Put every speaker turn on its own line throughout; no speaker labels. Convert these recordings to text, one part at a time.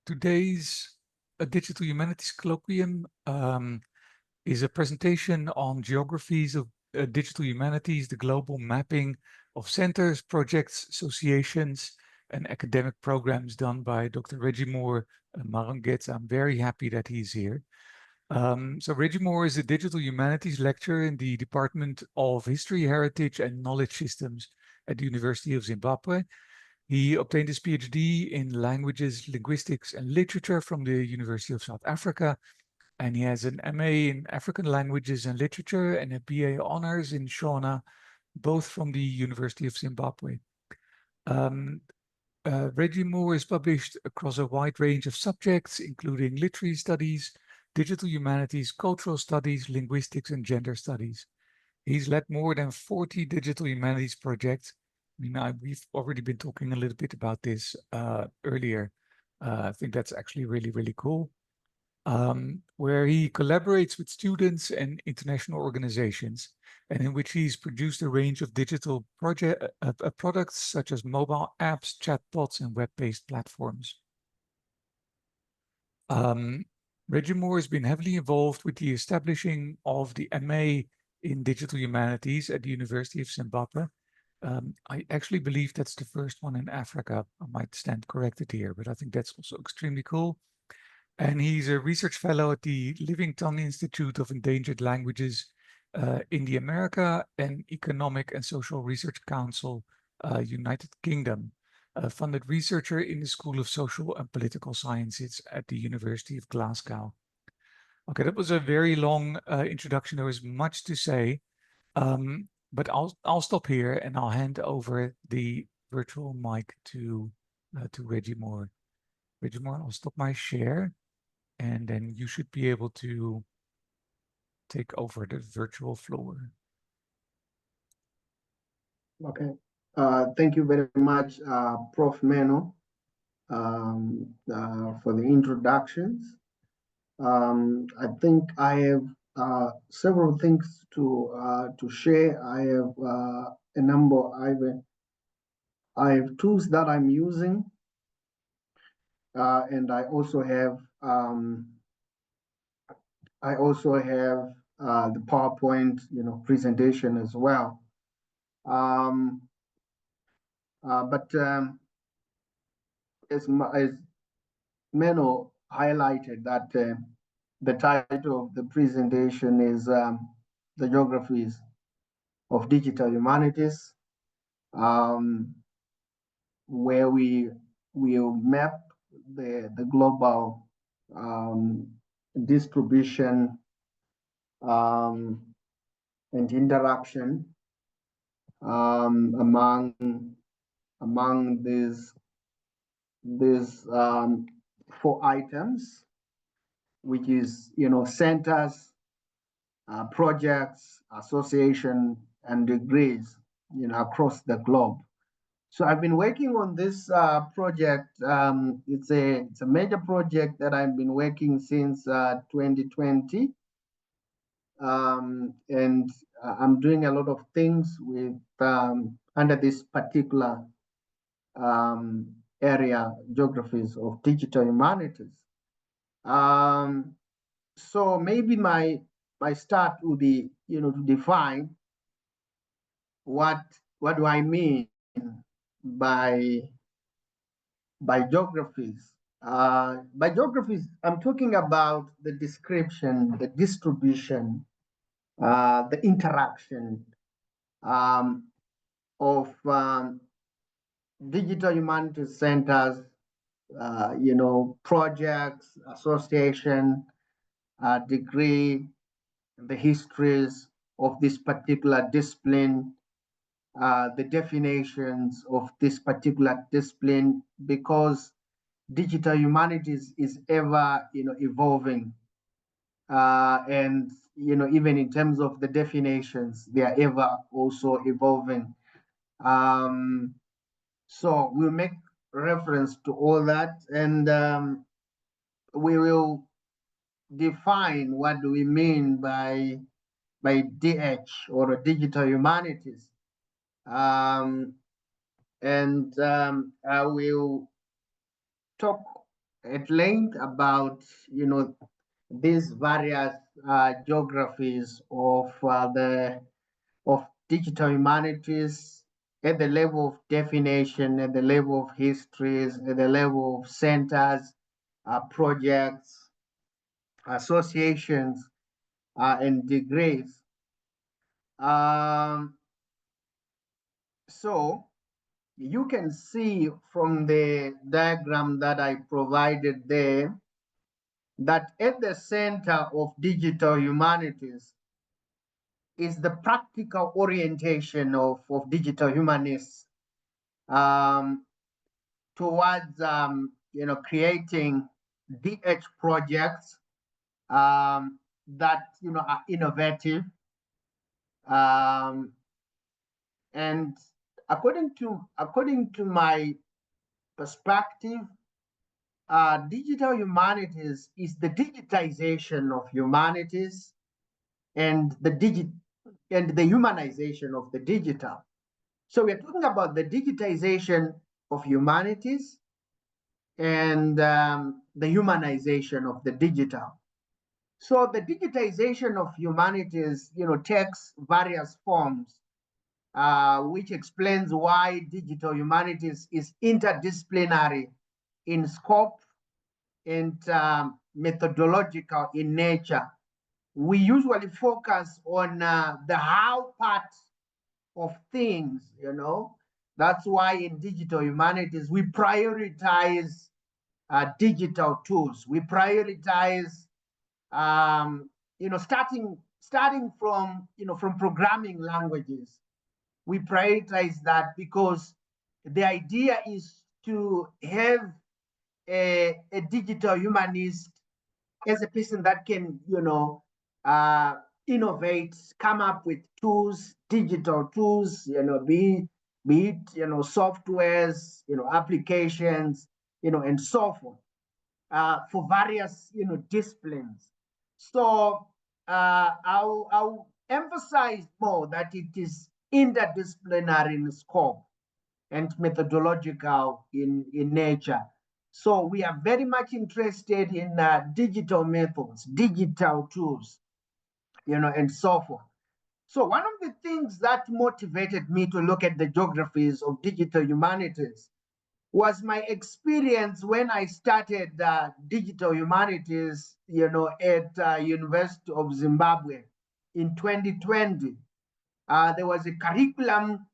Today's Digital Humanities Colloquium is a presentation on geographies of digital humanities, the global mapping of centers, projects, associations, and academic programs done by Dr. Reggemore Marongedze. I'm very happy that he's here. So Reggemore is a digital humanities lecturer in the Department of History, Heritage, and Knowledge Systems at the University of Zimbabwe. He obtained his PhD in languages, linguistics, and literature from the University of South Africa. And he has an MA in African languages and literature and a BA honors in Shona, both from the University of Zimbabwe. Reggemore is published across a wide range of subjects, including literary studies, digital humanities, cultural studies, linguistics, and gender studies. He's led more than 40 digital humanities projects. I mean, we've already been talking a little bit about this earlier. I think that's actually really, really cool. Where he collaborates with students and international organizations, and in which he's produced a range of digital products such as mobile apps, chatbots, and web-based platforms. Reggemore has been heavily involved with the establishing of the MA in Digital Humanities at the University of Zimbabwe. I actually believe that's the first one in Africa. I might stand corrected here, but I think that's also extremely cool. And he's a research fellow at the Livington Institute of Endangered Languages in the America and Economic and Social Research Council, United Kingdom, a funded researcher in the School of Social and Political Sciences at the University of Glasgow. Okay, that was a very long introduction. There was much to say, but I'll stop here and I'll hand over the virtual mic to Reggemore. Reggemore, I'll stop my share, and then you should be able to take over the virtual floor.
Okay. Thank you very much, Prof. Meno, for the introductions. I think I have several things to share. I have a number. I have tools that I'm using, and I also have the PowerPoint, presentation as well. But as Meno highlighted, that the title of the presentation is the Geographies of Digital Humanities, where we will map the global distribution and interaction among these four items, which is centers, projects, association, and degrees across the globe. So I've been working on this project. It's a major project that I've been working since 2020. And I'm doing a lot of things with under this particular area, geographies of digital humanities. So maybe my start would be, to define what do I mean by geographies. By geographies, I'm talking about the description, the distribution, the interaction of digital humanities centers, projects, association, degree, the histories of this particular discipline, the definitions of this particular discipline, because digital humanities is ever, evolving, and even in terms of the definitions, they are ever also evolving. So we'll make reference to all that, and we will define what do we mean by DH or digital humanities. And I will talk at length about, these various geographies of digital humanities at the level of definition, at the level of histories, at the level of centers, projects, associations, and degrees. Um, so you can see from the diagram that I provided there that at the center of digital humanities is the practical orientation of digital humanists um, towards creating DH projects that are innovative, um, and according to my perspective, digital humanities is the digitization of humanities and the humanization of the digital. So we're talking about the digitization of humanities and the humanization of the digital. So the digitization of humanities, takes various forms, which explains why digital humanities is interdisciplinary in scope and methodological in nature. We usually focus on the how part of things, That's why in digital humanities, we prioritize digital tools. We prioritize, starting from programming languages. We prioritize that because the idea is to have a digital humanist as a person that can, innovate, come up with tools, digital tools, be it, softwares, applications, and so forth, for various, disciplines. So I'll emphasize more that it is interdisciplinary in scope and methodological in nature. So we are very much interested in digital methods, digital tools, and so forth. So one of the things that motivated me to look at the geographies of digital humanities was my experience when I started digital humanities, at University of Zimbabwe in 2020. There was a curriculum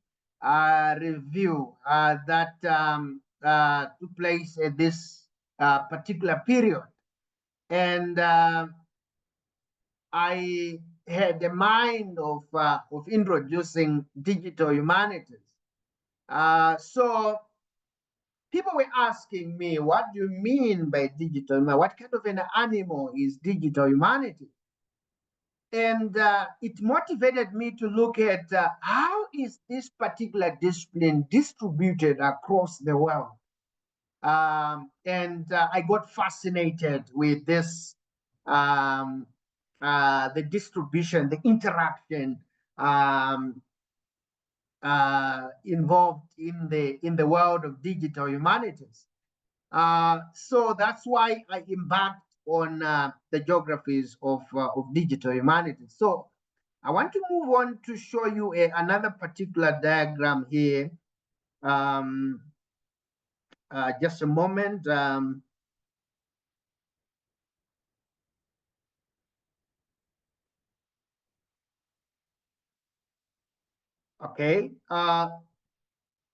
review that took place at this particular period. And I had a mind of introducing digital humanities. So people were asking me, what do you mean by digital? What kind of an animal is digital humanity? And it motivated me to look at how is this particular discipline distributed across the world. And I got fascinated with this, the distribution, the interaction involved in the world of digital humanities. So that's why I embarked on the geographies of digital humanities. So I want to move on to show you another particular diagram here. Just a moment. Okay.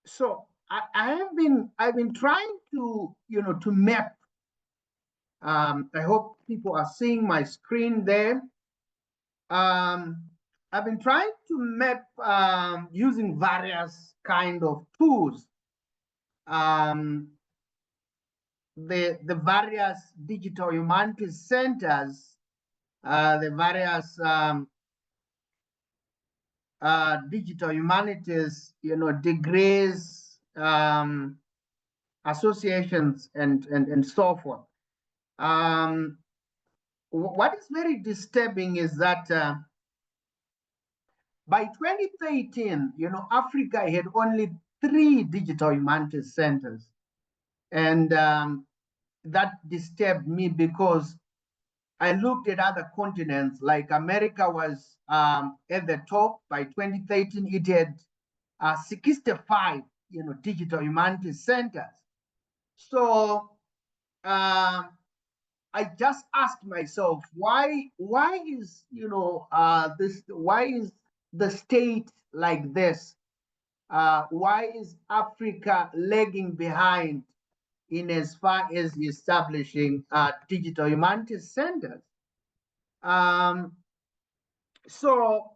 So I've been trying to to map. I hope people are seeing my screen there. I've been trying to map using various kind of tools. The various digital humanities centers, the various digital humanities, degrees, associations, and so forth. What is very disturbing is that by 2013, Africa had only 3 digital humanities centers. And that disturbed me, because I looked at other continents, like America was at the top. By 2013. It had 65, digital humanities centers. So I just asked myself, why is, why is the state like this? Why is Africa lagging behind in as far as establishing digital humanities centers? So,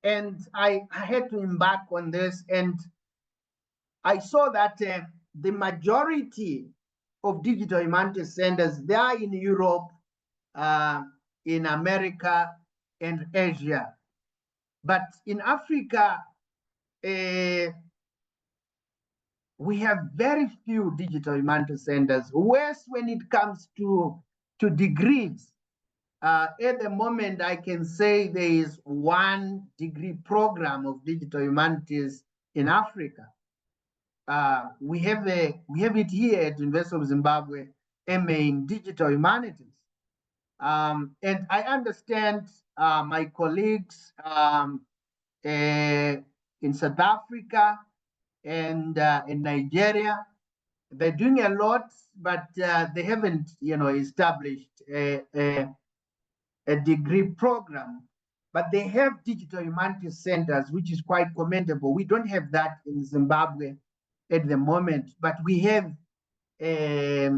and I had to embark on this, and I saw that the majority of digital humanities centers, they are in Europe, in America, and Asia. But in Africa, we have very few digital humanities centers. Worse when it comes to degrees. At the moment, I can say there is 1 degree program of digital humanities in Africa. We have it here at University of Zimbabwe, MA in Digital Humanities. And I understand my colleagues in South Africa and in Nigeria, they're doing a lot, but they haven't, established a degree program. But they have digital humanities centers, which is quite commendable. We don't have that in Zimbabwe at the moment, but we have a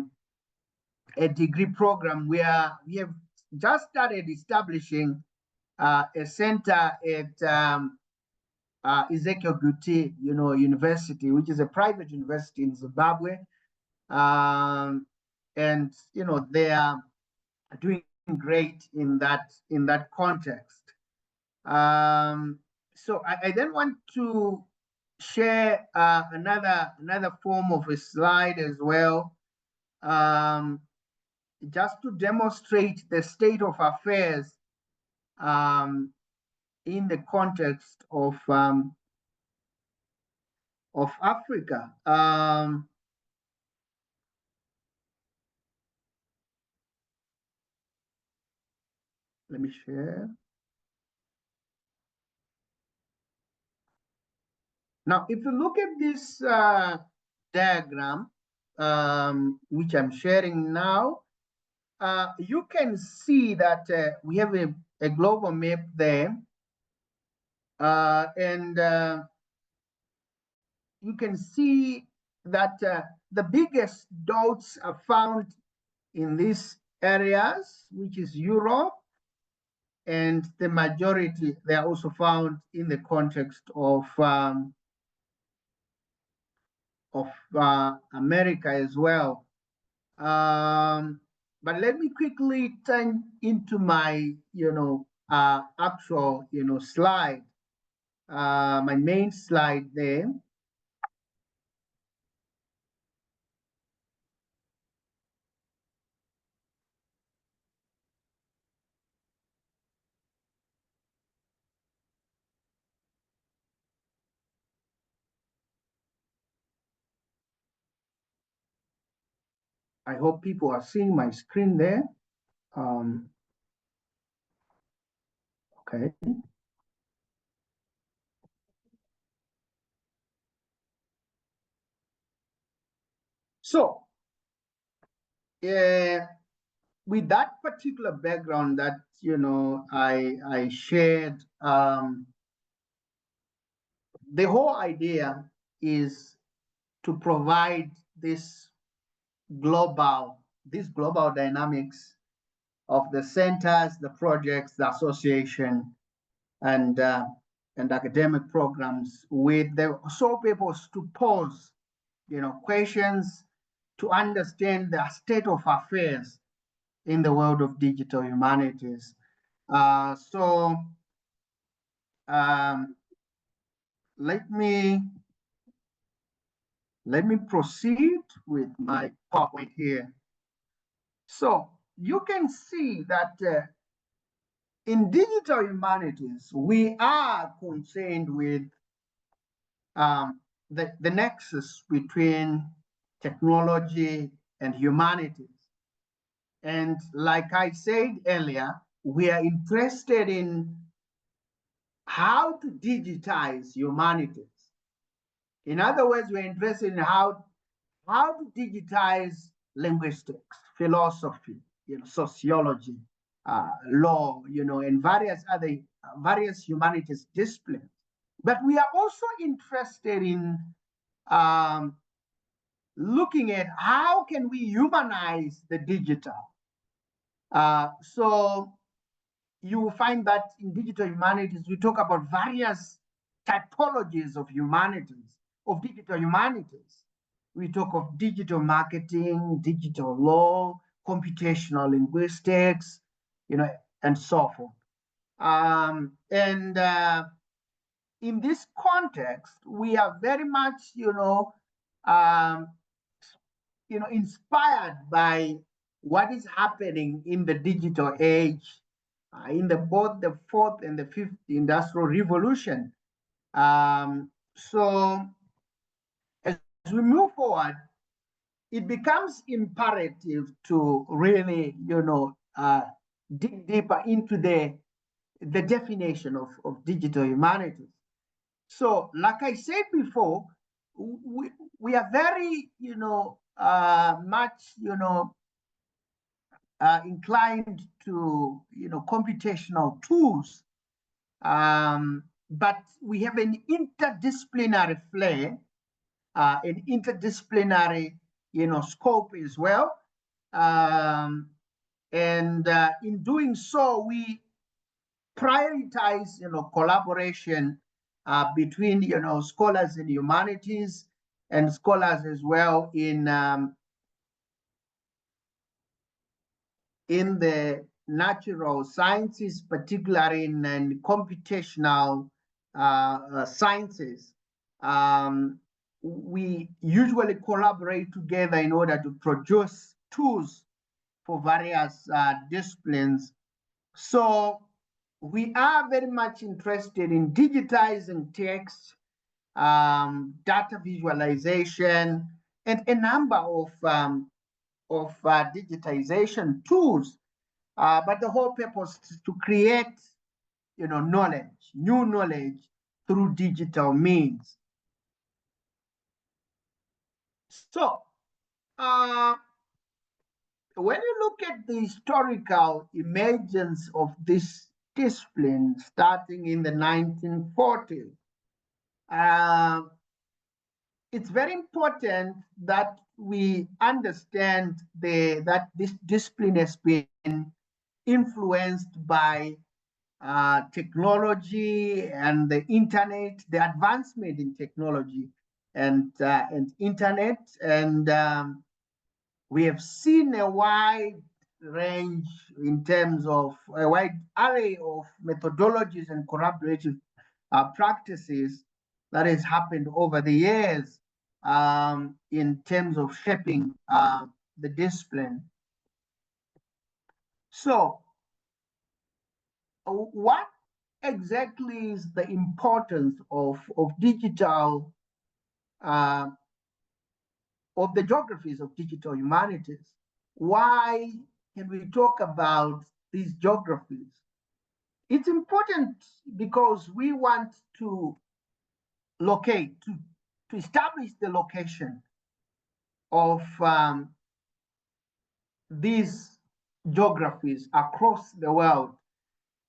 degree program where we have just started establishing a center at Ezekiel Guti, University, which is a private university in Zimbabwe. And, they are doing great in that context. So I then want to share another form of a slide as well, just to demonstrate the state of affairs in the context of Africa. Let me share. Now, if you look at this diagram, which I'm sharing now, you can see that we have a global map there. And you can see that the biggest dots are found in these areas, which is Europe, and the majority, they are also found in the context of America as well. But let me quickly turn into my, actual, slide, my main slide there. I hope people are seeing my screen there. Okay. So, with that particular background that, I shared, the whole idea is to provide this global dynamics of the centers, the projects, the association, and academic programs, with the sole purpose to pose, questions, to understand the state of affairs in the world of digital humanities. So let me proceed with my PowerPoint here. So you can see that in digital humanities, we are concerned with the nexus between technology and humanities. And like I said earlier, we are interested in how to digitize humanities. In other words, we're interested in how to digitize linguistics, philosophy, sociology, law, and various humanities disciplines. But we are also interested in looking at how can we humanize the digital. So you will find that in digital humanities, we talk about various typologies of humanities, of digital humanities. We talk of digital marketing, digital law, computational linguistics, and so forth. In this context, we are very much, inspired by what is happening in the digital age, in both the fourth and the fifth industrial revolution. So as we move forward, it becomes imperative to really, dig deeper into the definition of digital humanities. So, like I said before, we are very, much, inclined to, computational tools, but we have an interdisciplinary flair, an interdisciplinary, scope as well. And in doing so, we prioritize, collaboration between, scholars in humanities and scholars as well in the natural sciences, particularly in computational sciences. We usually collaborate together in order to produce tools for various disciplines. So we are very much interested in digitizing text, data visualization, and a number of digitization tools. But the whole purpose is to create, knowledge, new knowledge through digital means. So, when you look at the historical emergence of this discipline starting in the 1940s, it's very important that we understand that this discipline has been influenced by technology and the internet, the advancement in technology and internet, and we have seen a wide range in terms of a wide array of methodologies and collaborative practices that has happened over the years in terms of shaping the discipline. So, what exactly is the importance of digital, of the geographies of digital humanities? Why can we talk about these geographies? It's important because we want to locate, to establish the location of these geographies across the world,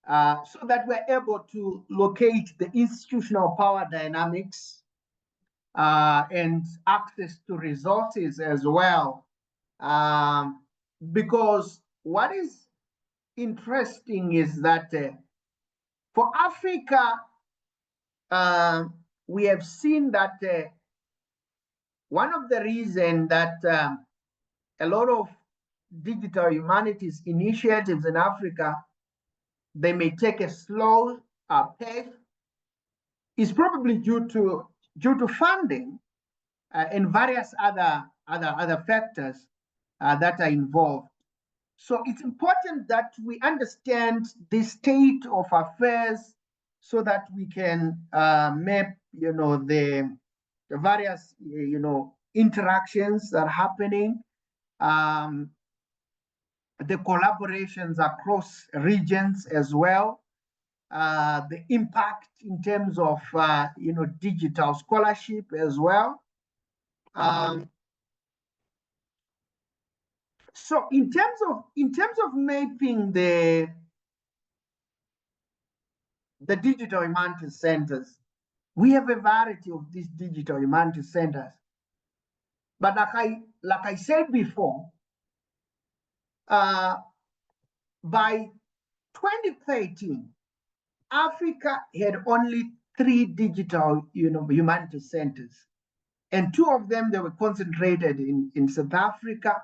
so that we're able to locate the institutional power dynamics and access to resources as well. Because what is interesting is that for Africa, we have seen that one of the reasons that a lot of digital humanities initiatives in Africa, they may take a slow pace, is probably due to funding and various other factors that are involved. So it's important that we understand the state of affairs so that we can map, the various, interactions that are happening the collaborations across regions as well, the impact in terms of digital scholarship as well. So in terms of mapping the digital humanities centers, we have a variety of these digital humanities centers. But like I said before, by 2013, Africa had only 3 digital humanities centers, and 2 of them, they were concentrated in South Africa,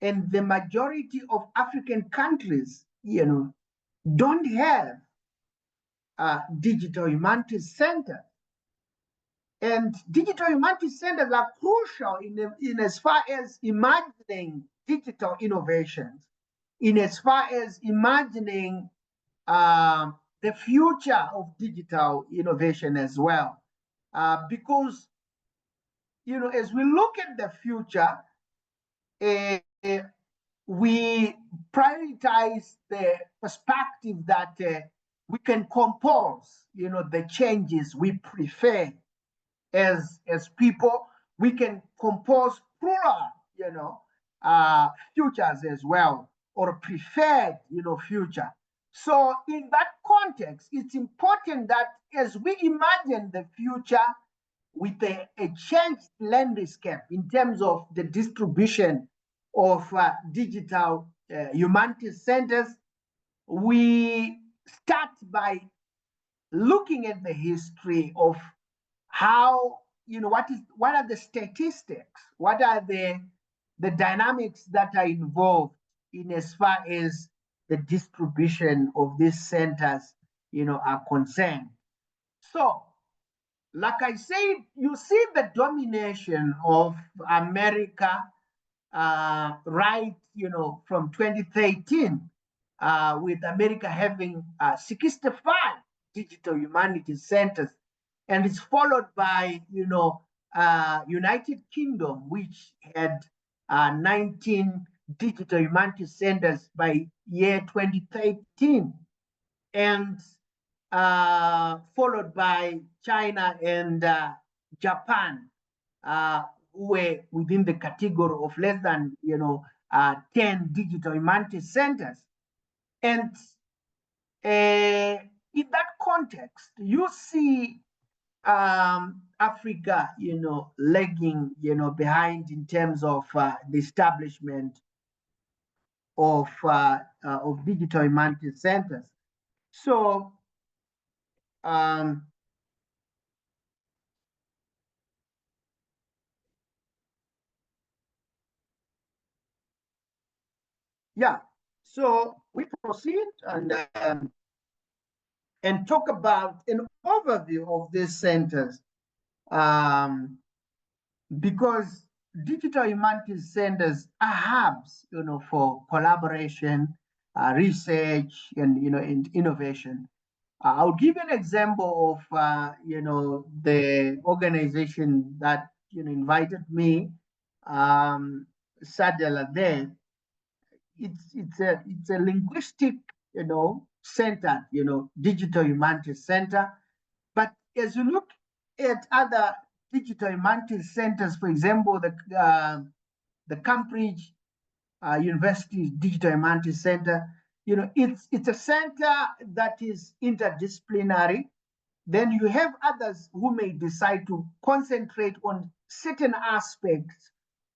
and the majority of African countries don't have digital humanities centers. And digital humanities centers are crucial in as far as imagining digital innovations, in as far as imagining the future of digital innovation as well. Because, as we look at the future, we prioritize the perspective that we can compose, the changes we prefer as people. We can compose plural, futures as well, or preferred, future. So in that context, it's important that as we imagine the future with a changed landscape in terms of the distribution of digital humanities centers, we start by looking at the history of how, what are the statistics, what are the dynamics that are involved in as far as the distribution of these centers, are concerned. So, like I said, you see the domination of America right, from 2013, with America having 65 digital humanities centers, and it's followed by, United Kingdom, which had 19 digital humanities centers by year 2013, and followed by China and Japan, who were within the category of less than 10 digital humanities centers. And in that context, you see Africa, lagging, behind in terms of the establishment of digital humanities centers. So yeah, so we proceed and talk about an overview of these centers, because digital humanities centers are hubs, for collaboration, research, and innovation. I'll give you an example of, the organization that, invited me, Sadela there. It's a linguistic, center, digital humanities center. But as you look at other digital humanities centers, for example, the Cambridge University Digital Humanities Center, it's a center that is interdisciplinary. Then you have others who may decide to concentrate on certain aspects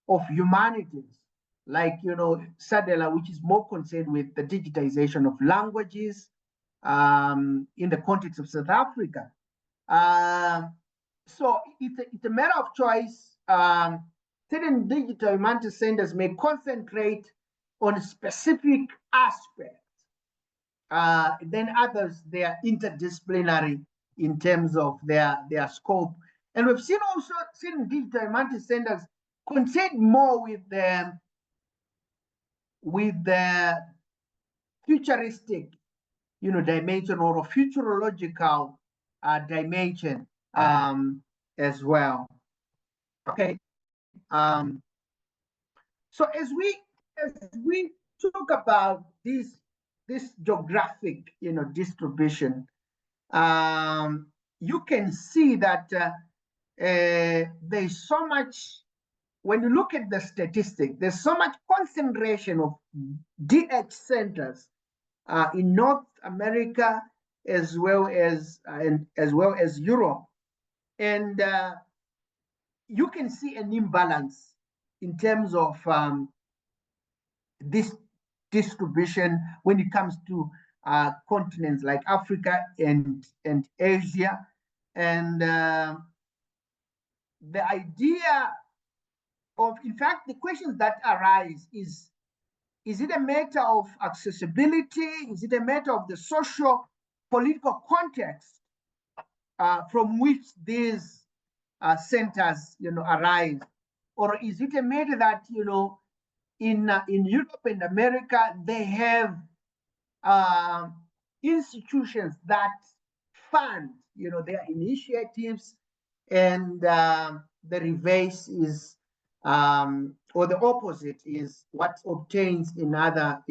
of humanities, like, Sadela, which is more concerned with the digitization of languages in the context of South Africa. So it's a matter of choice. Certain digital humanities centers may concentrate on specific aspects. Then others, they are interdisciplinary in terms of their scope. And we've seen also certain digital humanities centers concerned more with the futuristic, dimension, or a futurological dimension as well. Okay. So as we talk about this geographic, distribution, you can see that there's so much. When you look at the statistic, there's so much concentration of DH centers in North America as well as Europe, and you can see an imbalance in terms of this distribution when it comes to continents like Africa and Asia, and the idea of, in fact, the questions that arise is it a matter of accessibility? Is it a matter of the social political context from which these centers, arise, or is it a matter that in Europe and America they have institutions that fund their initiatives, and the reverse is or the opposite is what obtains in other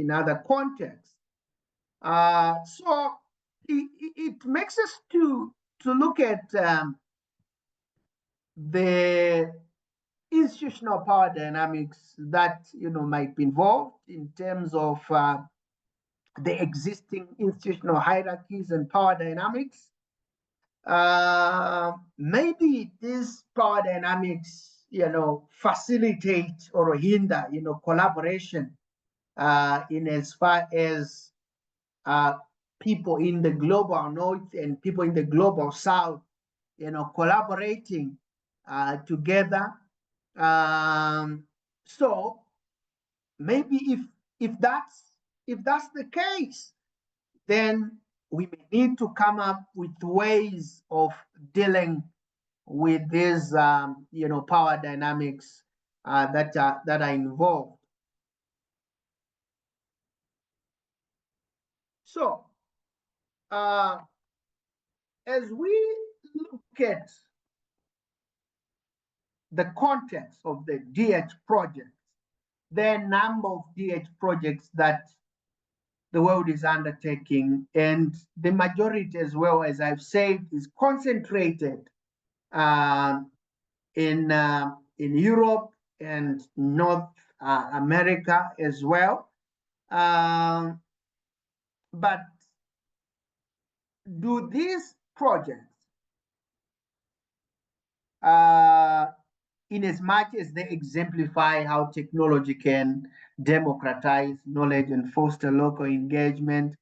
contexts. So it makes us to look at the institutional power dynamics that might be involved in terms of the existing institutional hierarchies and power dynamics. Maybe these power dynamics, facilitate or hinder, collaboration in as far as people in the global north and people in the global south, collaborating together. So maybe if that's the case, then we may need to come up with ways of dealing with these, power dynamics that are involved. So, as we look at the context of the DH projects, there are a number of DH projects that the world is undertaking, and the majority, as well as I've said, is concentrated in Europe and North America as well. But do these projects, in as much as they exemplify how technology can democratize knowledge and foster local engagement,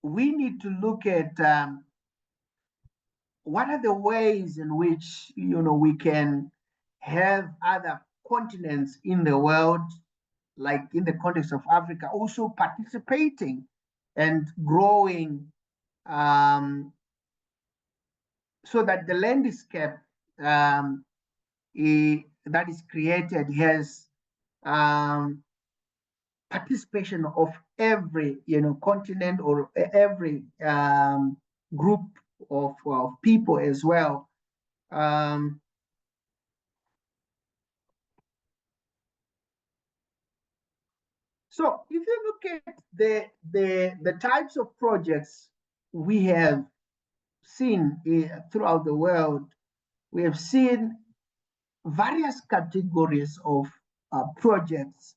we need to look at what are the ways in which we can have other continents in the world, like in the context of Africa, also participating and growing, so that the landscape that is created has participation of every continent or every group of people as well. So if you look at the types of projects we have seen throughout the world, we have seen various categories of projects.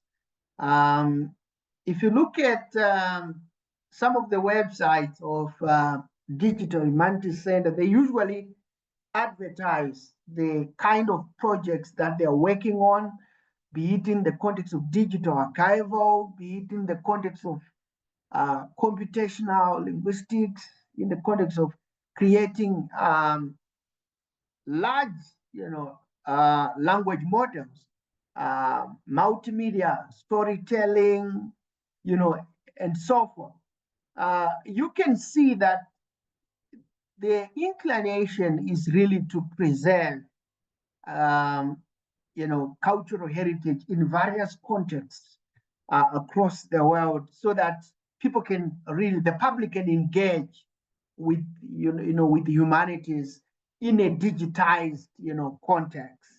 If you look at some of the websites of Digital Humanities Center, they usually advertise the kind of projects that they're working on, be it in the context of digital archival, be it in the context of computational linguistics, in the context of creating large, language models, multimedia, storytelling, and so forth. You can see that the inclination is really to preserve, cultural heritage in various contexts across the world, so that people can really, the public can engage with, with the humanities in a digitized, context.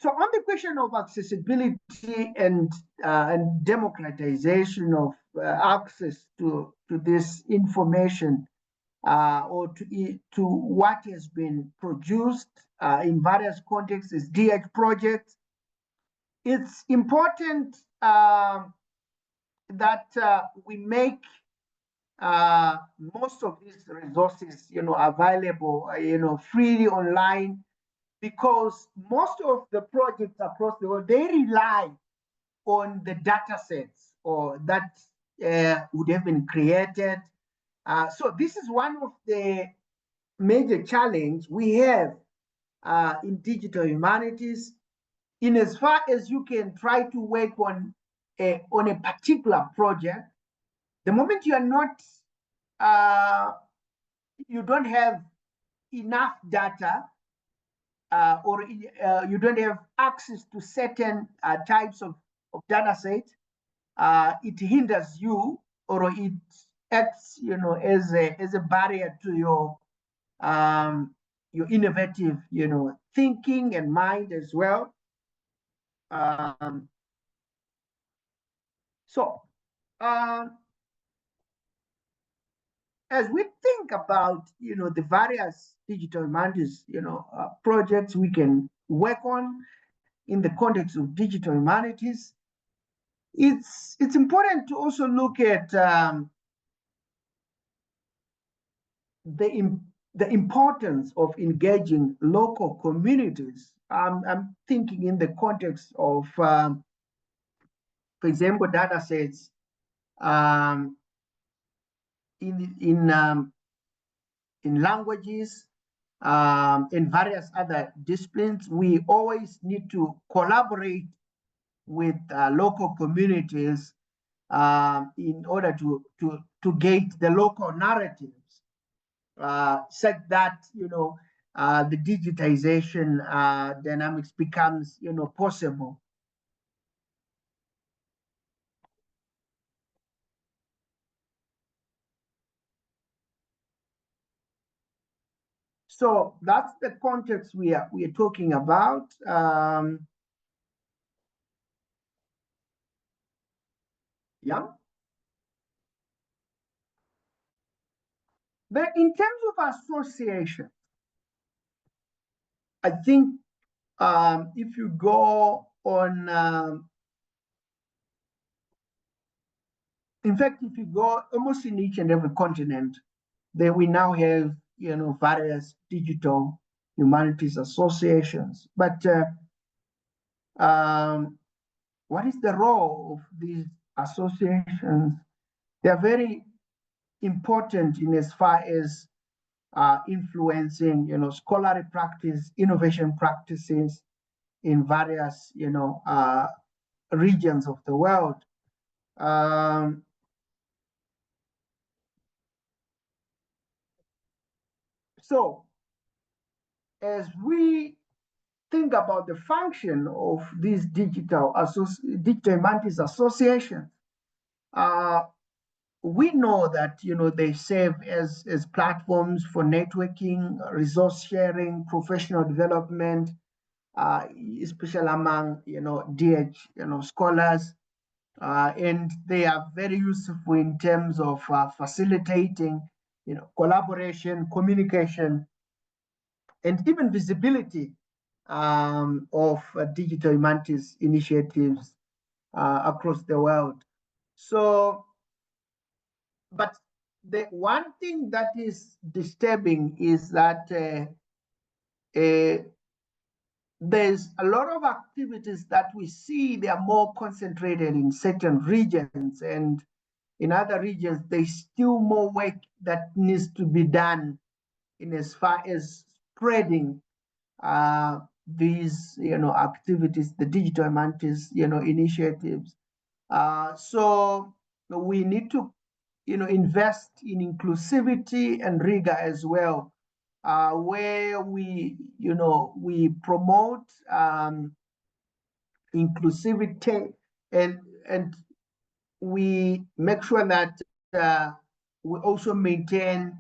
So on the question of accessibility and democratization of access to this information, or to what has been produced in various contexts, is DH projects. It's important that we make most of these resources, available, freely online, because most of the projects across the world, they rely on the data sets or that would have been created. So this is one of the major challenge we have in digital humanities, in as far as you can try to work on a particular project. The moment you are not, you don't have enough data, or you don't have access to certain types of data sets, it hinders you, or it acts, as a barrier to your innovative, thinking and mind as well. So, as we think about, the various digital humanities, projects we can work on in the context of digital humanities, it's important to also look at the importance of engaging local communities. I'm thinking in the context of, for example, data sets in languages, in various other disciplines. We always need to collaborate with local communities in order to gauge the local narratives, such that the digitization dynamics becomes possible. So that's the context we are talking about. Yeah. But in terms of association, I think if you go on, in fact, if you go almost in each and every continent, then we now have various digital humanities associations. But what is the role of these associations? They are very important in as far as influencing, scholarly practice, innovation practices in various, regions of the world. So, as we think about the function of these digital humanities associations, we know that they serve as platforms for networking, resource sharing, professional development, especially among DH scholars, and they are very useful in terms of facilitating collaboration, communication, and even visibility of digital humanities initiatives across the world. So, but the one thing that is disturbing is that there's a lot of activities that we see, they are more concentrated in certain regions, and in other regions there's still more work that needs to be done in as far as spreading these activities, the digital humanities initiatives. So we need to invest in inclusivity and rigour as well, where we promote inclusivity, and we make sure that we also maintain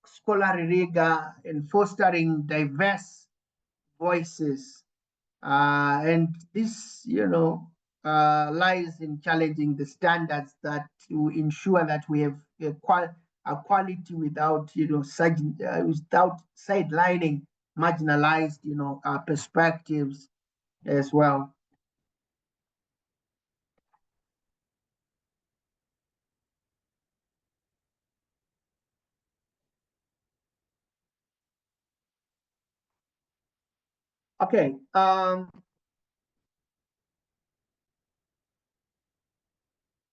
scholarly rigour and fostering diverse voices. And this, lies in challenging the standards that to ensure that we have a quality without, without sidelining marginalized, perspectives as well. Okay.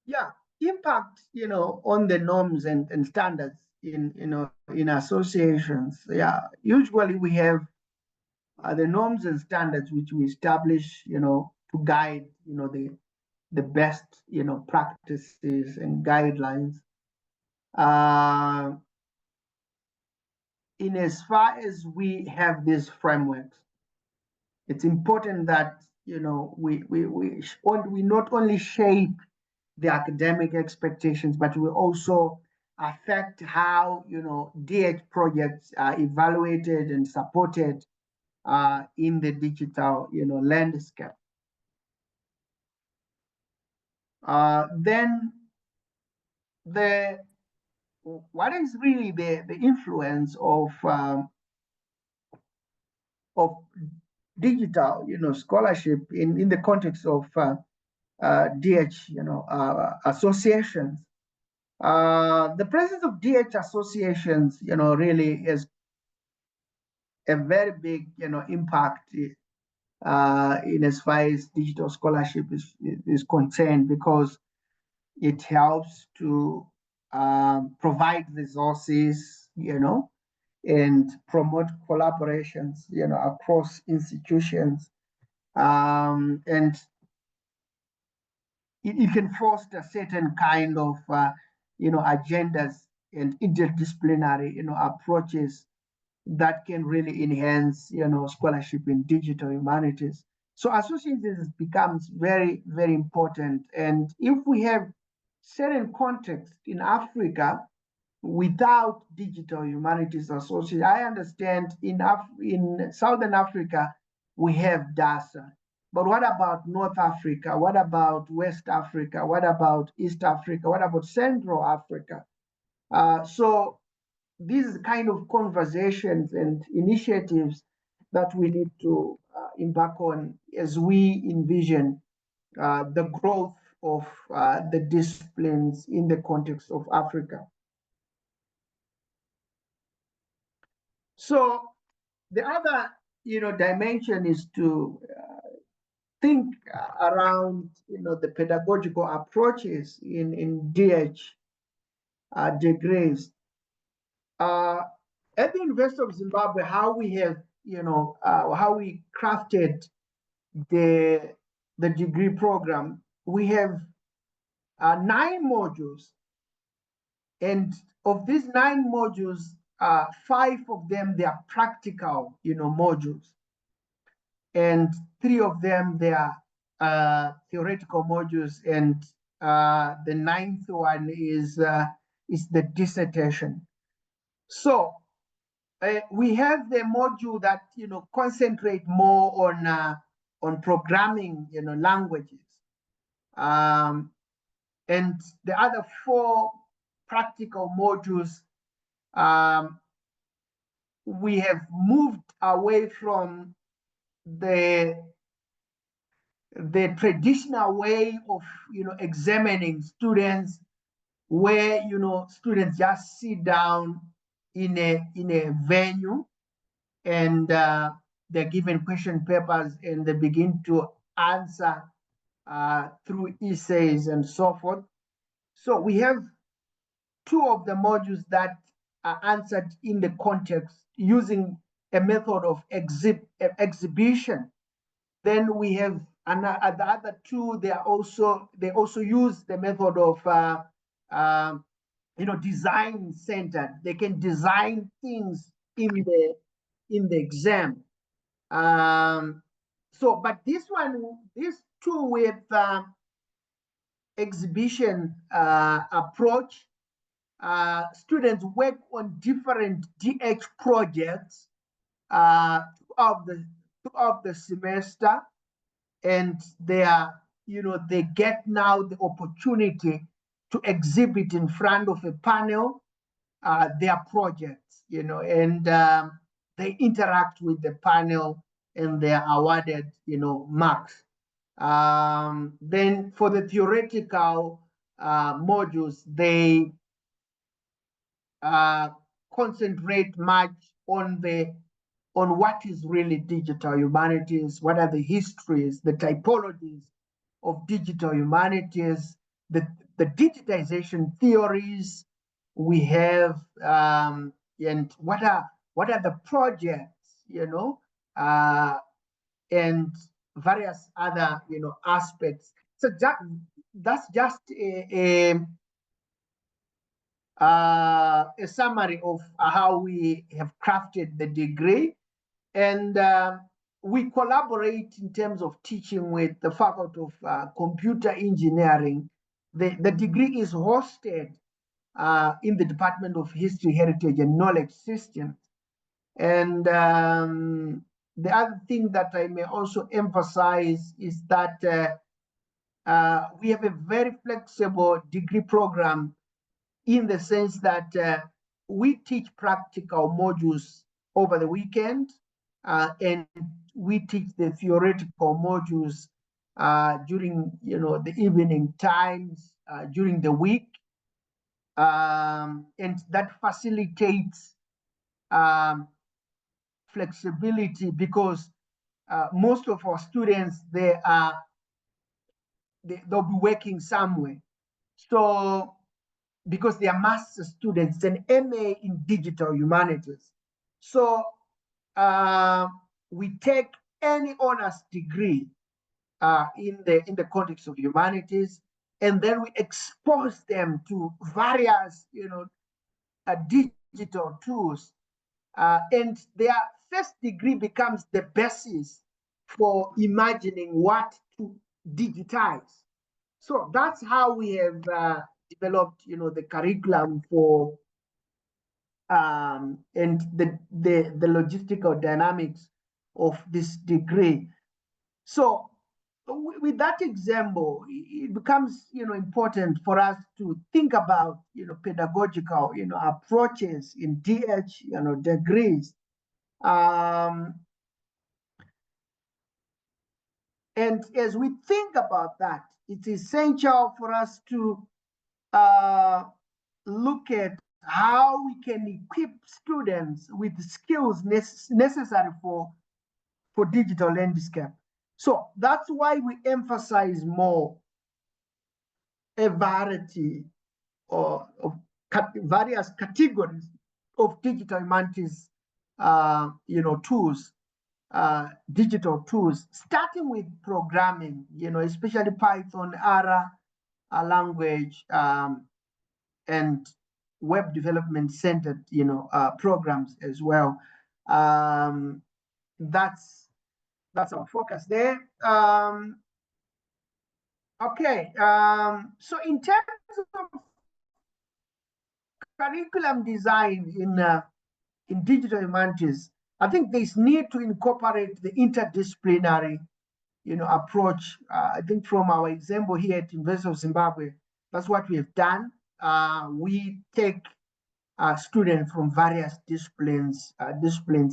Yeah, impact, on the norms and standards in associations. Yeah, usually we have the norms and standards which we establish, to guide, the best, practices and guidelines. Uh, in as far as we have these frameworks, it's important that, we not only shape the academic expectations, but we also affect how, DH projects are evaluated and supported in the digital, landscape. Then what is really the influence of digital, scholarship in the context of DH, associations? The presence of DH associations, really is a very big, impact in as far as digital scholarship is concerned, because it helps to provide resources, and promote collaborations, across institutions, and it can foster certain kind of, agendas and interdisciplinary, approaches that can really enhance, scholarship in digital humanities. So associations becomes very, very important. And if we have certain context in Africa without digital humanities association, I understand in Southern Africa, we have DASA. But what about North Africa? What about West Africa? What about East Africa? What about Central Africa? So these kind of conversations and initiatives that we need to embark on as we envision the growth of the disciplines in the context of Africa. So the other, dimension is to think around, the pedagogical approaches in DH degrees. At the University of Zimbabwe, how we have, how we crafted the degree program, we have 9 modules, and of these 9 modules, 5 of them they are practical, modules, and 3 of them they are theoretical modules, and the 9th one is the dissertation. So we have the module that concentrate more on programming, languages, and the other 4 practical modules, we have moved away from the traditional way of examining students, where students just sit down in a venue, and they're given question papers, and they begin to answer through essays and so forth. So we have 2 of the modules that are answered in the context using a method of exhibition. Then we have the other 2. They also use the method of design centered. They can design things in the exam. But these 2 with exhibition approach, students work on different DH projects throughout throughout the semester, and they are, they get now the opportunity to exhibit in front of a panel their projects, and they interact with the panel and they are awarded, marks. Then for the theoretical modules, they concentrate much on what is really digital humanities, what are the histories, the typologies of digital humanities, the digitization theories we have, and what are the projects, and various other, aspects. So that's just a summary of how we have crafted the degree. And we collaborate in terms of teaching with the Faculty of Computer Engineering. The degree is hosted in the Department of History, Heritage, and Knowledge Systems. And the other thing that I may also emphasize is that we have a very flexible degree program, in the sense that we teach practical modules over the weekend, and we teach the theoretical modules during, the evening times during the week, and that facilitates flexibility, because most of our students, they'll be working somewhere. So because they are master students, an MA in Digital Humanities. So we take any honors degree in the context of humanities, and then we expose them to various, digital tools, and their first degree becomes the basis for imagining what to digitize. So that's how we have developed, the curriculum for and the logistical dynamics of this degree. So with that example, it becomes, important for us to think about, pedagogical, approaches in DH, degrees. And as we think about that, it's essential for us to look at how we can equip students with the skills necessary for digital landscape. So that's why we emphasize more a variety of various categories of digital humanities, tools, digital tools, starting with programming, especially Python, R language, and web development centered, programs as well. That's our focus there. Okay, so in terms of curriculum design in digital humanities, I think there's need to incorporate the interdisciplinary, approach. I think from our example here at University of Zimbabwe, that's what we have done. We take students from various disciplines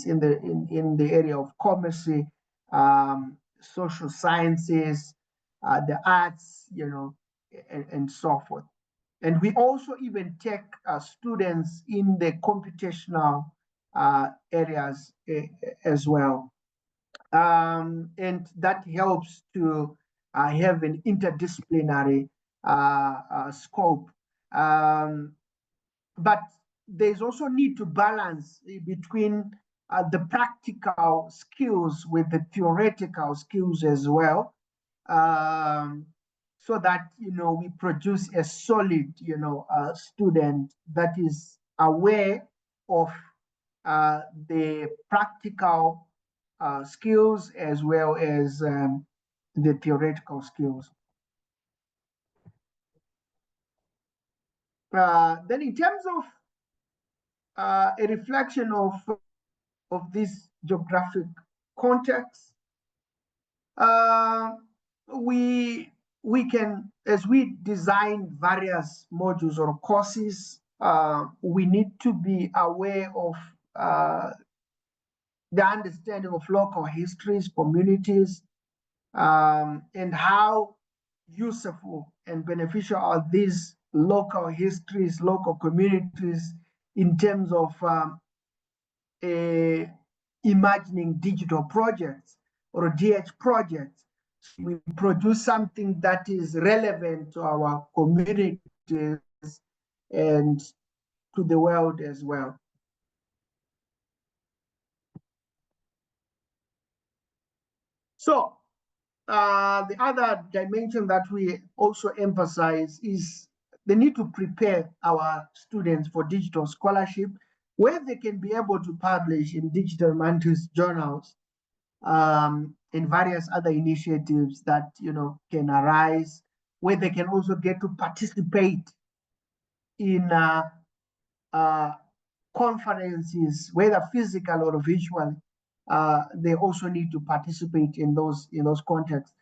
in the area of commerce, social sciences, the arts, and so forth. And we also even take students in the computational areas as well. And that helps to have an interdisciplinary scope. But there's also need to balance between the practical skills with the theoretical skills as well, so that we produce a solid student that is aware of the practical skills as well as the theoretical skills. Then in terms of a reflection of this geographic context. We can, as we design various modules or courses, we need to be aware of the understanding of local histories, communities, and how useful and beneficial are these local histories, local communities in terms of imagining digital projects or DH projects. We produce something that is relevant to our communities and to the world as well. So the other dimension that we also emphasize is the need to prepare our students for digital scholarship, where they can be able to publish in digital humanities journals, and various other initiatives that can arise, where they can also get to participate in conferences, whether physical or virtual. They also need to participate in those contexts.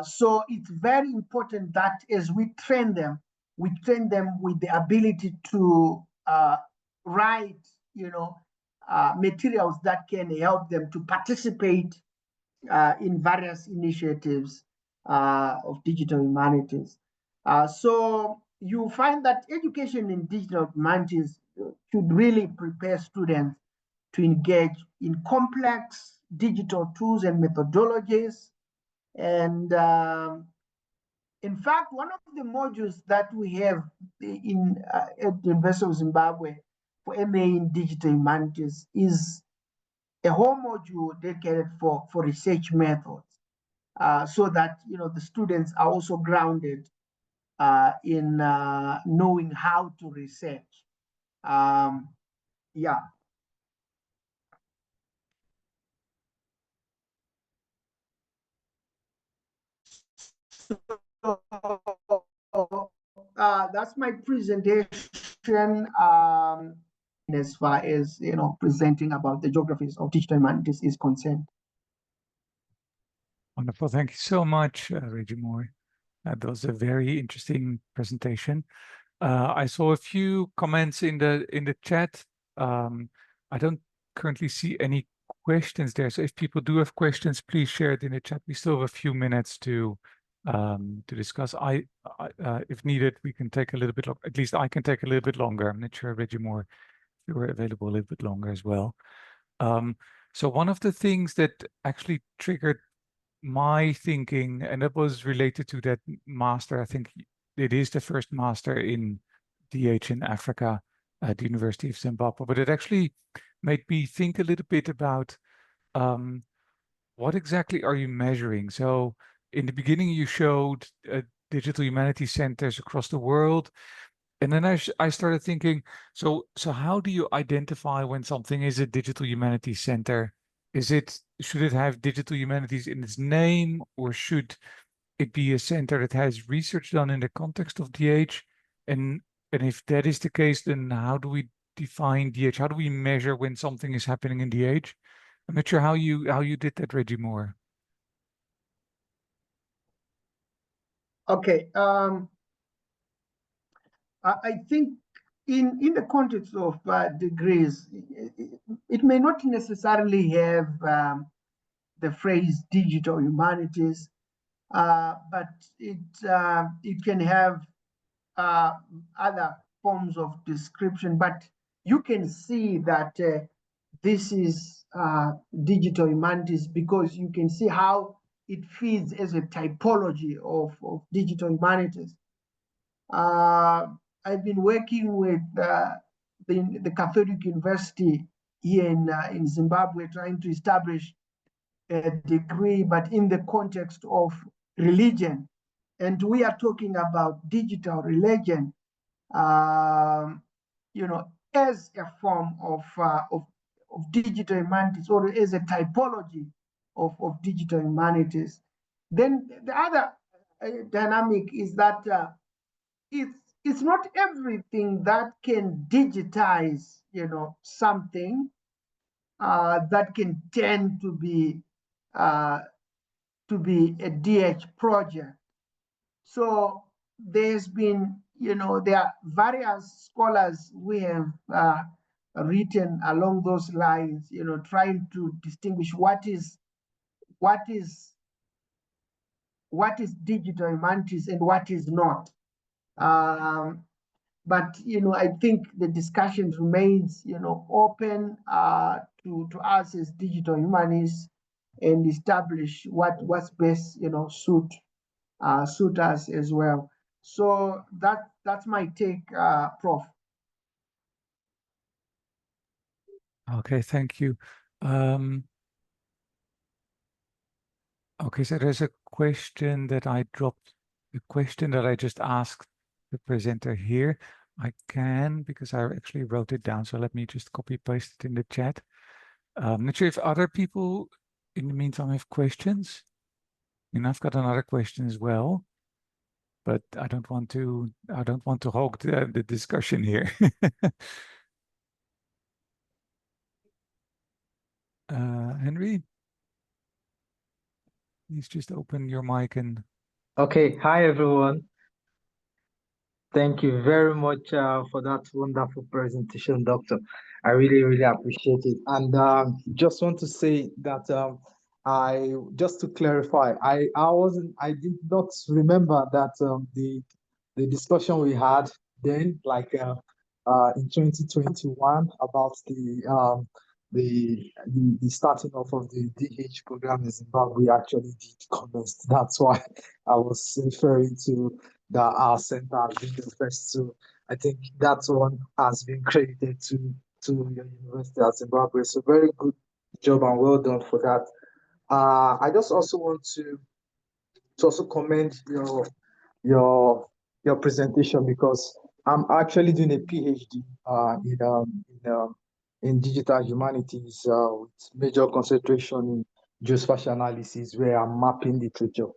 So it's very important that as we train them with the ability to write, materials that can help them to participate in various initiatives of digital humanities. So you find that education in digital humanities should really prepare students to engage in complex digital tools and methodologies. And in fact, one of the modules that we have at the University of Zimbabwe for MA in digital humanities is a whole module dedicated for research methods, so that the students are also grounded in knowing how to research. Yeah. So that's my presentation. As far as presenting about the geographies of digital humanities is concerned.
Wonderful. Thank you so much, Reggemore. That was a very interesting presentation. I saw a few comments in the chat. I don't currently see any questions there. So if people do have questions, please share it in the chat. We still have a few minutes to discuss. If needed, we can take a little bit. At least I can take a little bit longer. I'm not sure, Reggemore, if you were available a little bit longer as well. So one of the things that actually triggered my thinking, and that was related to that master. I think it is the first master in DH in Africa at the University of Zimbabwe, but it actually made me think a little bit about what exactly are you measuring? So in the beginning, you showed digital humanities centers across the world. And then I started thinking, so how do you identify when something is a digital humanities center? Should it have digital humanities in its name, or should it be a center that has research done in the context of DH? And if that is the case, then how do we define DH? How do we measure when something is happening in DH? I'm not sure how you did that, Reggemore.
Okay. I think in the context of degrees, it may not necessarily have the phrase digital humanities, but it can have other forms of description. But you can see that this is digital humanities because you can see how it feeds as a typology of digital humanities. I've been working with the Catholic University here in Zimbabwe, trying to establish a degree, but in the context of religion. And we are talking about digital religion, as a form of digital humanities, or as a typology of digital humanities. Then the other dynamic is that it's not everything that can digitize, something. that can tend to be a DH project. So there's been, there are various scholars we have written along those lines, trying to distinguish what is digital humanities and what is not. But I think the discussion remains, open to us as digital humanists, and establish what's best, suit us as well. So that's my take, Prof.
Okay, thank you. Okay, so there's a question that I dropped, the question that I just asked the presenter here. I can, because I actually wrote it down, so let me just copy paste it in the chat. I'm not sure if other people in the meantime have questions. And I've got another question as well, but I don't want to hog the discussion here. Henry, please just open your mic and...
Okay, hi everyone. Thank you very much for that wonderful presentation, Doctor. I really, really appreciate it. And just want to say that just to clarify, I did not remember that the discussion we had then, like in 2021, about the starting off of the DH program in Zimbabwe actually did commence. That's why I was referring to that our center has been the first to. I think that one has been credited to your university at Zimbabwe. So very good job and well done for that. I just also want to also commend your presentation, because I'm actually doing a PhD in digital humanities with major concentration in geospatial analysis, where I'm mapping literature.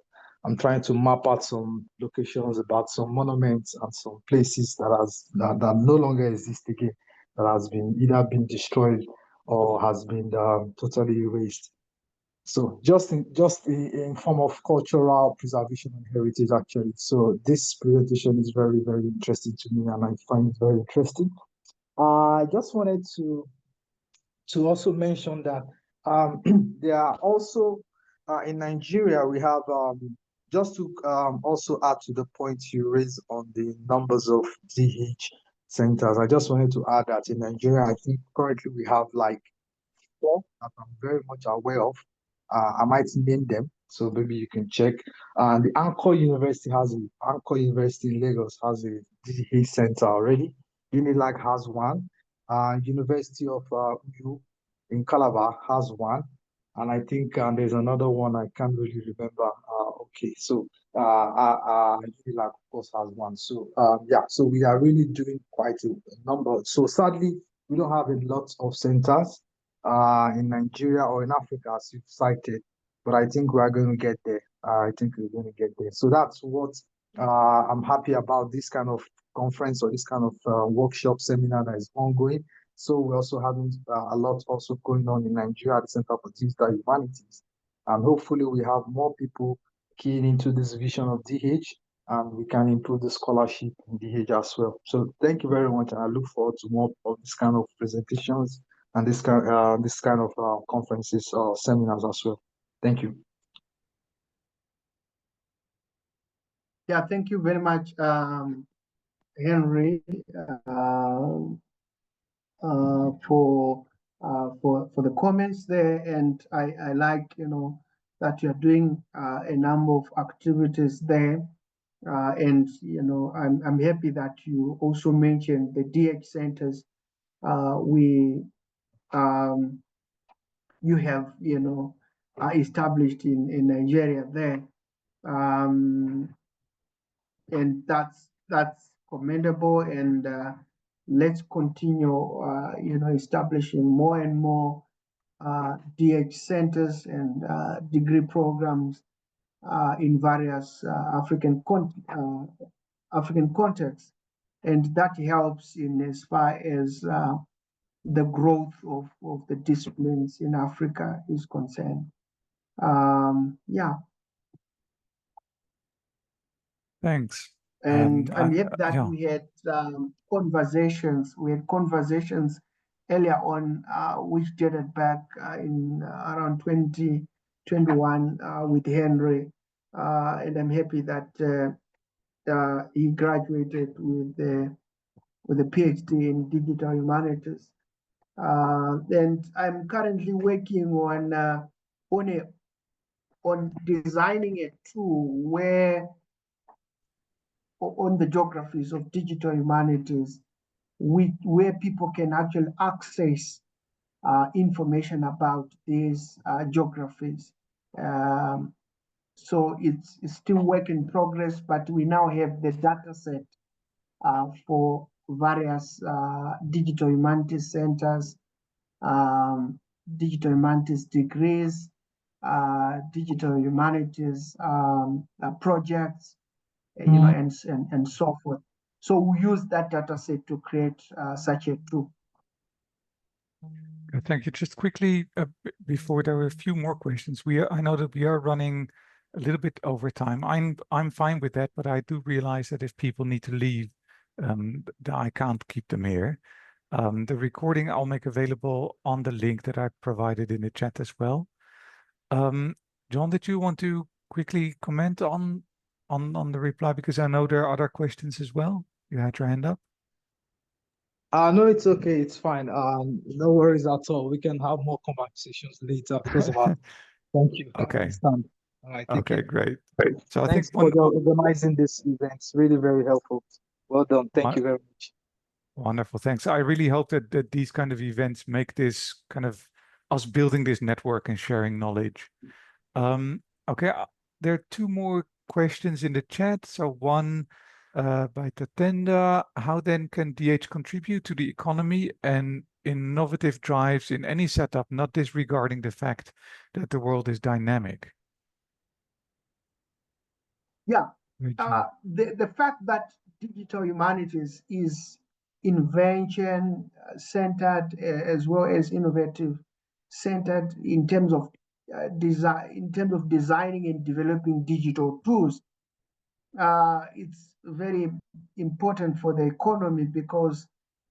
I'm trying to map out some locations about some monuments and some places that no longer exist again, that has been either been destroyed or has been totally erased. So just in form of cultural preservation and heritage, actually. So this presentation is very, very interesting to me, and I find it very interesting. I just wanted to also mention that there are also in Nigeria, we have just to also add to the point you raised on the numbers of DH centers. I just wanted to add that in Nigeria, I think currently we have like 4 that I'm very much aware of. I might name them, so maybe you can check. The Anchor University in Lagos has a DH center already. Unilag has one. University of Uyo in Calabar has one, and I think there's another one I can't really remember. Okay, so Unilag of course has one. So yeah, so we are really doing quite a number. So sadly, we don't have a lot of centers in Nigeria or in Africa, as you've cited, but I think we are going to get there. I think we're going to get there. So that's what I'm happy about, this kind of conference or this kind of workshop seminar that is ongoing. So we're also having a lot also going on in Nigeria at the Center for Digital Humanities. And hopefully we have more people keying into this vision of DH, and we can improve the scholarship in DH as well. So thank you very much, and I look forward to more of this kind of presentations and this kind of conferences or seminars as well. Thank you.
Yeah, thank you very much, Henry, for the comments there. And I like, that you're doing a number of activities there. And I'm happy that you also mentioned the DH centers. You have established in Nigeria there, and that's commendable. And let's continue establishing more and more DH centers and degree programs in various African contexts, and that helps in as far as the growth of the disciplines in Africa is concerned. Yeah.
Thanks.
And I'm happy that
yeah.
we had conversations. We had conversations earlier on, which dated back in around 2021 with Henry. And I'm happy that he graduated with a PhD in Digital Humanities. And I'm currently working on designing a tool where on the geographies of digital humanities, where people can actually access information about these geographies. So it's still work in progress, but we now have the data set for various digital humanities centers, digital humanities degrees, digital humanities projects, you know, and so forth. So we use that data set to create such a tool.
Thank you. Just quickly, before there are a few more questions, I know that we are running a little bit over time. I'm fine with that, but I do realize that if people need to leave, I can't keep them here. The recording I'll make available on the link that I provided in the chat as well. John, did you want to quickly comment on the reply? Because I know there are other questions as well. You had your hand up.
No, it's okay. It's fine. No worries at all. We can have more conversations later because of our. Thank you. I
Okay.
understand. All right. Take
Okay,
care.
great. So I
Thanks
think
for organizing this event. It's really very helpful. Well done. Thank you very much.
Wonderful. Thanks. I really hope that these kind of events make this kind of us building this network and sharing knowledge. Okay, there are two more questions in the chat. So one by Tatenda, how then can DH contribute to the economy and innovative drives in any setup, not disregarding the fact that the world is dynamic?
Yeah, the fact that digital humanities is invention centered as well as innovative centered in terms of designing and developing digital tools. It's very important for the economy because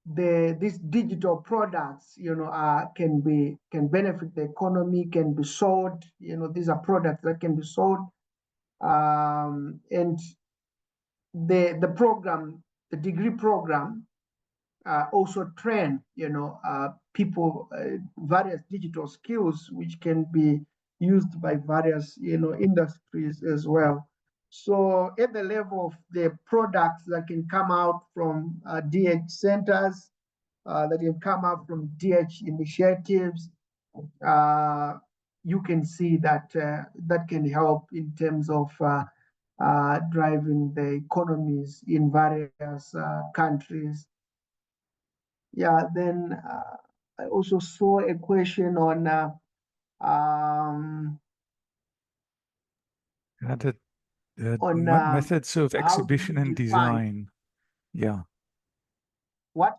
these digital products, you know, can benefit the economy, can be sold. You know, these are products that can be sold, and the program, the degree program, also train, you know, people various digital skills which can be used by various, you know, industries as well. So at the level of the products that can come out from DH centers, that can come out from DH initiatives, you can see that that can help in terms of driving the economies in various countries. Yeah, then I also saw a question on
methods of exhibition and design. Yeah.
What?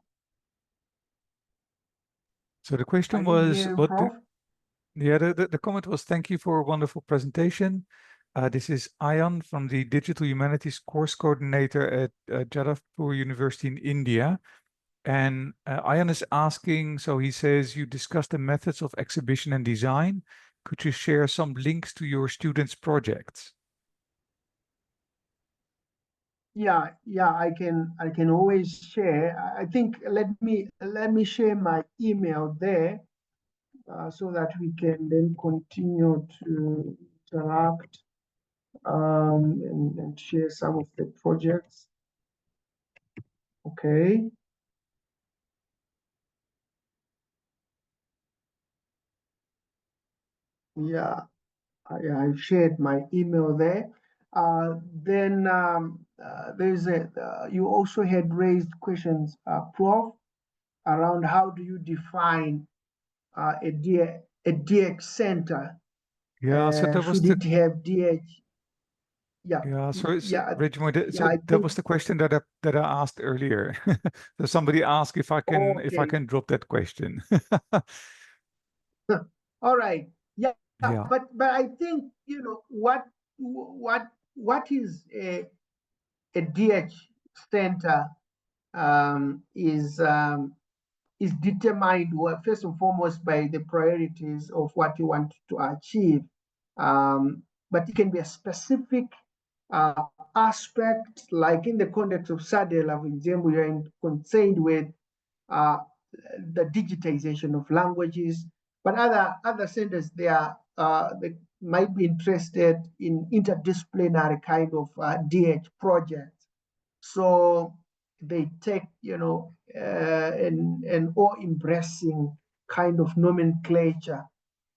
So the question was, the comment was, thank you for a wonderful presentation. This is Ayan from the Digital Humanities course coordinator at Jadavpur University in India. And Ayan is asking, so he says, you discussed the methods of exhibition and design. Could you share some links to your students' projects?
Yeah, I can always share. I think let me share my email there so that we can then continue to interact and share some of the projects. Okay. Yeah, I shared my email there. Then there's you also had raised questions, Prof, around how do you define a DX center?
Yeah, so that was
should it have DH? Yeah,
Yeah, so
yeah,
Reggemore,
yeah.
so
I
that
think.
was the question that I asked earlier. So somebody asked if I
Okay.
can drop that question.
All right. Yeah,
Yeah.
but I think what is a DH center is determined, well, first and foremost, by the priorities of what you want to achieve. But it can be a specific aspect, like in the context of SADC, for example, you're concerned with uh, the digitization of languages. But other centers, they might be interested in interdisciplinary kind of DH projects. So they take, an all-embracing kind of nomenclature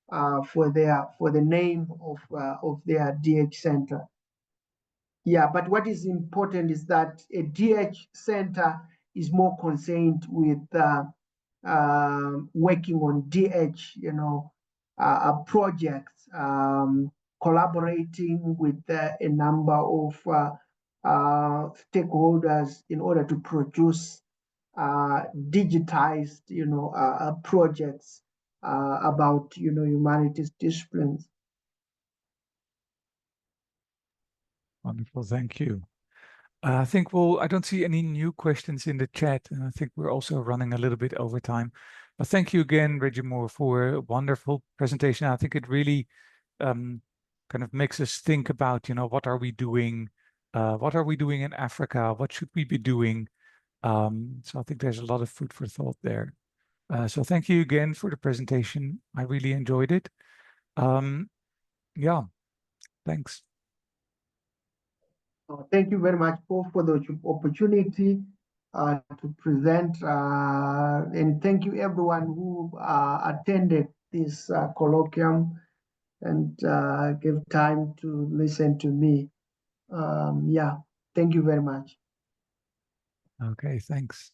for the name of their DH center. Yeah, but what is important is that a DH center is more concerned with working on DH, projects, collaborating with a number of stakeholders in order to produce digitized, projects about, humanities disciplines.
Wonderful, thank you. I think I don't see any new questions in the chat, and I think we're also running a little bit over time. But thank you again, Reggemore, for a wonderful presentation. I think it really kind of makes us think about, what are we doing? What are we doing in Africa? What should we be doing? So I think there's a lot of food for thought there. So thank you again for the presentation. I really enjoyed it. Yeah, thanks.
Thank you very much, Paul, for the opportunity to present. And thank you, everyone who attended this colloquium and gave time to listen to me. Yeah, thank you very much.
Okay, thanks.